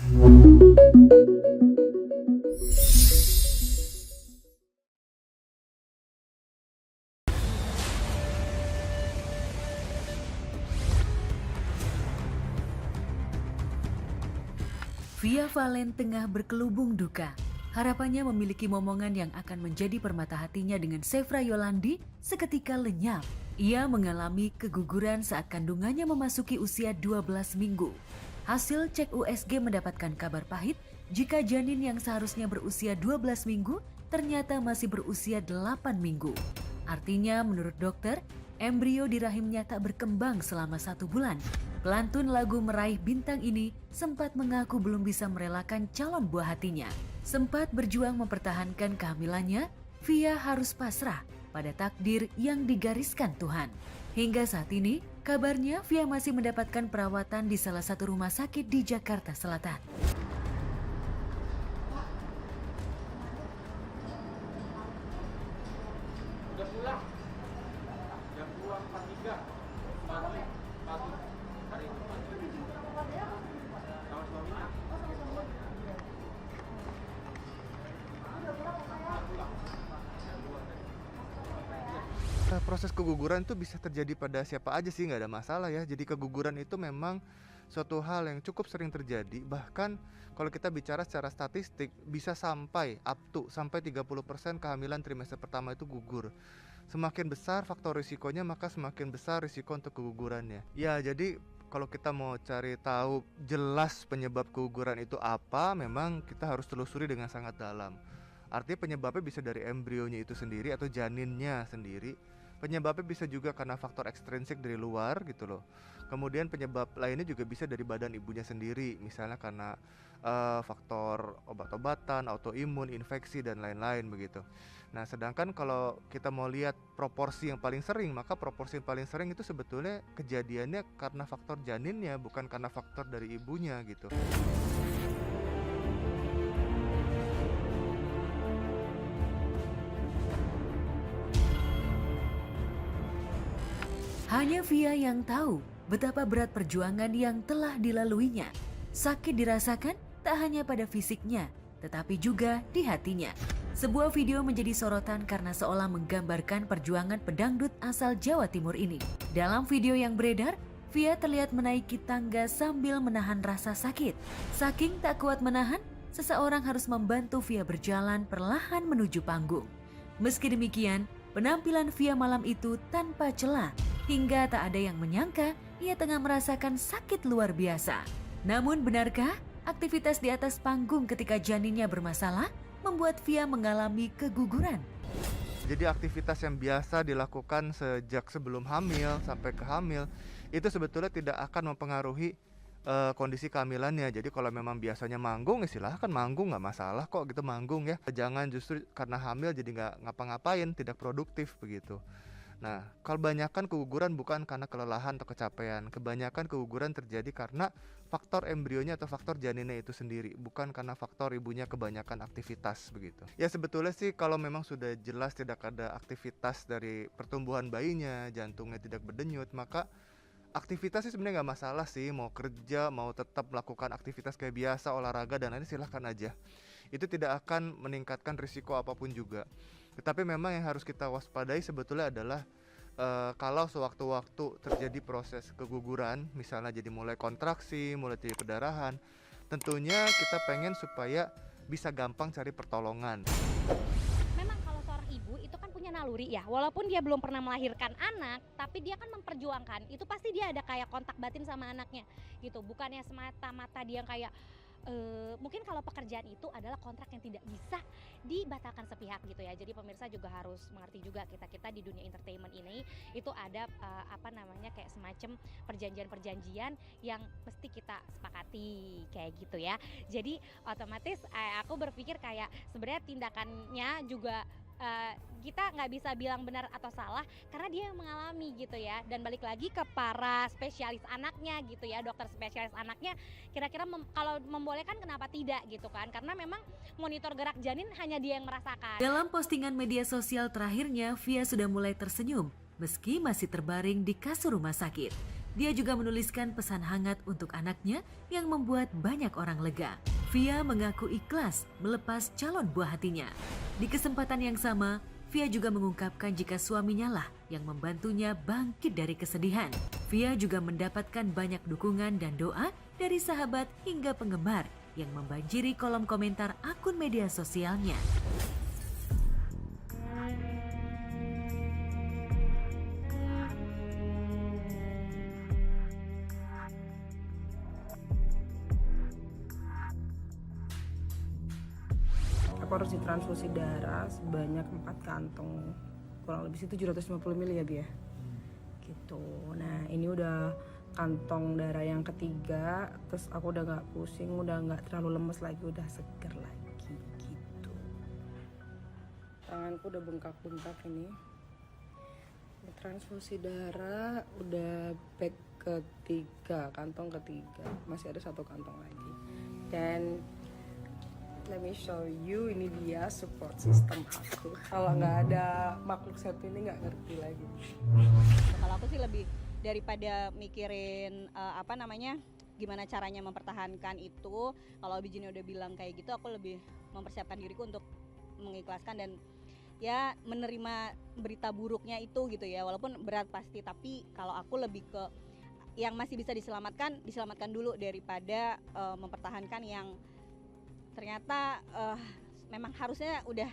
Via Valen tengah berkelubung duka. Harapannya memiliki momongan yang akan menjadi permata hatinya dengan Sevra Yolandi seketika lenyap. Ia mengalami keguguran saat kandungannya memasuki usia 12 minggu. Hasil cek USG mendapatkan kabar pahit jika janin yang seharusnya berusia 12 minggu ternyata masih berusia 8 minggu. Artinya menurut dokter, embrio di rahimnya tak berkembang selama 1 bulan. Pelantun lagu Meraih Bintang ini sempat mengaku belum bisa merelakan calon buah hatinya. Sempat berjuang mempertahankan kehamilannya, Via harus pasrah pada takdir yang digariskan Tuhan. Hingga saat ini, kabarnya Via masih mendapatkan perawatan di salah satu rumah sakit di Jakarta Selatan. Udah pulang. Jam 2.43 pagi. Hari itu pagi. Sama suaminya. Proses keguguran itu bisa terjadi pada siapa aja sih, nggak ada masalah ya. Jadi keguguran itu memang suatu hal yang cukup sering terjadi. Bahkan kalau kita bicara secara statistik bisa sampai up to sampai 30% kehamilan trimester pertama itu gugur. Semakin besar faktor risikonya, maka semakin besar risiko untuk kegugurannya. Ya, jadi kalau kita mau cari tahu jelas penyebab keguguran itu apa, memang kita harus telusuri dengan sangat dalam. Artinya penyebabnya bisa dari embrionya itu sendiri atau janinnya sendiri. Penyebabnya bisa juga karena faktor ekstrinsik dari luar gitu loh. Kemudian penyebab lainnya juga bisa dari badan ibunya sendiri, misalnya karena faktor obat-obatan, autoimun, infeksi dan lain-lain begitu. Nah, sedangkan kalau kita mau lihat proporsi yang paling sering, maka proporsi yang paling sering itu sebetulnya kejadiannya karena faktor janinnya, bukan karena faktor dari ibunya gitu. Hanya Via yang tahu betapa berat perjuangan yang telah dilaluinya. Sakit dirasakan tak hanya pada fisiknya, tetapi juga di hatinya. Sebuah video menjadi sorotan karena seolah menggambarkan perjuangan pedangdut asal Jawa Timur ini. Dalam video yang beredar, Via terlihat menaiki tangga sambil menahan rasa sakit. Saking tak kuat menahan, seseorang harus membantu Via berjalan perlahan menuju panggung. Meski demikian, penampilan Via malam itu tanpa celah. Hingga tak ada yang menyangka ia tengah merasakan sakit luar biasa. Namun benarkah aktivitas di atas panggung ketika janinnya bermasalah membuat Via mengalami keguguran? Jadi aktivitas yang biasa dilakukan sejak sebelum hamil sampai ke hamil itu sebetulnya tidak akan mempengaruhi kondisi kehamilannya. Jadi kalau memang biasanya manggung, ya silahkan manggung, nggak masalah kok gitu manggung ya. Jangan justru karena hamil jadi nggak ngapa-ngapain, tidak produktif begitu. Nah, kebanyakan keguguran bukan karena kelelahan atau kecapean. Kebanyakan keguguran terjadi karena faktor embrionya atau faktor janinnya itu sendiri, bukan karena faktor ibunya kebanyakan aktivitas begitu. Ya sebetulnya sih kalau memang sudah jelas tidak ada aktivitas dari pertumbuhan bayinya, jantungnya tidak berdenyut, maka aktivitas sih sebenarnya nggak masalah sih. Mau kerja, mau tetap melakukan aktivitas kayak biasa, olahraga dan lain silahkan aja. Itu tidak akan meningkatkan risiko apapun juga. Tetapi memang yang harus kita waspadai sebetulnya adalah kalau sewaktu-waktu terjadi proses keguguran, misalnya jadi mulai kontraksi, mulai jadi perdarahan, tentunya kita pengen supaya bisa gampang cari pertolongan. Memang kalau seorang ibu itu kan punya naluri ya, walaupun dia belum pernah melahirkan anak, tapi dia kan memperjuangkan, itu pasti dia ada kayak kontak batin sama anaknya gitu, bukannya semata-mata dia kayak mungkin kalau pekerjaan itu adalah kontrak yang tidak bisa dibatalkan sepihak gitu ya. Jadi pemirsa juga harus mengerti juga, kita di dunia entertainment ini itu ada kayak semacam perjanjian-perjanjian yang mesti kita sepakati kayak gitu ya. Jadi otomatis aku berpikir kayak sebenarnya tindakannya juga kita nggak bisa bilang benar atau salah karena dia yang mengalami gitu ya. Dan balik lagi ke para spesialis anaknya gitu ya, dokter spesialis anaknya kira-kira kalau membolehkan kenapa tidak gitu kan, karena memang monitor gerak janin hanya dia yang merasakan. Dalam postingan media sosial terakhirnya, Via sudah mulai tersenyum meski masih terbaring di kasur rumah sakit. Dia juga menuliskan pesan hangat untuk anaknya yang membuat banyak orang lega. Via mengaku ikhlas melepas calon buah hatinya. Di kesempatan yang sama, Via juga mengungkapkan jika suaminya lah yang membantunya bangkit dari kesedihan. Via juga mendapatkan banyak dukungan dan doa dari sahabat hingga penggemar yang membanjiri kolom komentar akun media sosialnya. Aku harus ditransfusi darah sebanyak 4 kantong, kurang lebih sih 750 ml ya Bi ya gitu. Nah ini udah kantong darah yang ketiga, terus aku udah gak pusing, udah gak terlalu lemes lagi, udah seger lagi gitu. Tanganku udah bengkak-bengkak ini. Transfusi darah udah bag ketiga, kantong ketiga, masih ada 1 kantong lagi. Dan let me show you, ini dia support system aku. Kalau nggak ada makhluk satu ini nggak ngerti lagi. Kalau aku sih lebih daripada mikirin gimana caranya mempertahankan itu. Kalau Bijini udah bilang kayak gitu, aku lebih mempersiapkan diriku untuk mengikhlaskan dan ya menerima berita buruknya itu gitu ya. Walaupun berat pasti, tapi kalau aku lebih ke yang masih bisa diselamatkan dulu daripada mempertahankan yang ternyata memang harusnya udah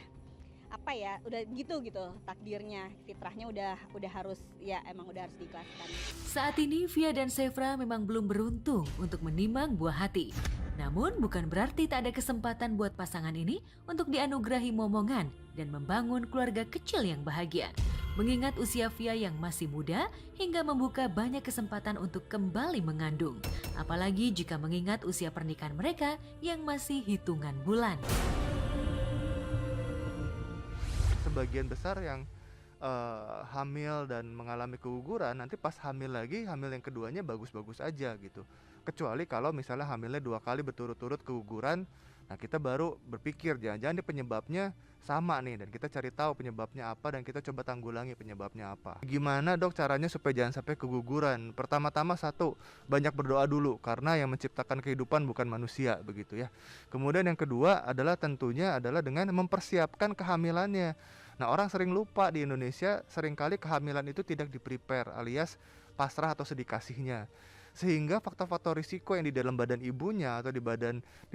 gitu takdirnya, fitrahnya udah harus diikhlaskan. Saat ini Via dan Sevra memang belum beruntung untuk menimang buah hati. Namun bukan berarti tak ada kesempatan buat pasangan ini untuk dianugerahi momongan dan membangun keluarga kecil yang bahagia. Mengingat usia Via yang masih muda hingga membuka banyak kesempatan untuk kembali mengandung. Apalagi jika mengingat usia pernikahan mereka yang masih hitungan bulan. Sebagian besar yang hamil dan mengalami keguguran, nanti pas hamil yang keduanya bagus-bagus aja gitu. Kecuali kalau misalnya hamilnya 2 kali berturut-turut keguguran, nah kita baru berpikir jangan-jangan ini penyebabnya sama nih, dan kita cari tahu penyebabnya apa dan kita coba tanggulangi penyebabnya apa. Gimana dok caranya supaya jangan sampai keguguran? Pertama-tama banyak berdoa dulu, karena yang menciptakan kehidupan bukan manusia begitu ya. Kemudian yang kedua adalah tentunya dengan mempersiapkan kehamilannya. Nah orang sering lupa di Indonesia, seringkali kehamilan itu tidak di-prepare alias pasrah atau sedikasihnya. Sehingga faktor-faktor risiko yang di dalam badan ibunya atau di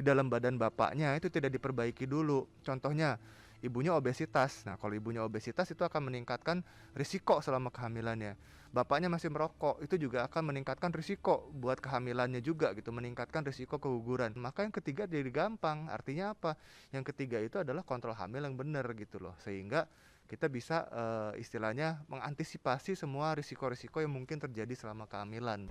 dalam badan bapaknya itu tidak diperbaiki dulu. Contohnya, ibunya obesitas. Nah, kalau ibunya obesitas itu akan meningkatkan risiko selama kehamilannya. Bapaknya masih merokok, itu juga akan meningkatkan risiko buat kehamilannya juga gitu, meningkatkan risiko keguguran. Maka yang ketiga jadi gampang. Artinya apa? Yang ketiga itu adalah kontrol hamil yang benar gitu loh. Sehingga kita bisa istilahnya mengantisipasi semua risiko-risiko yang mungkin terjadi selama kehamilan.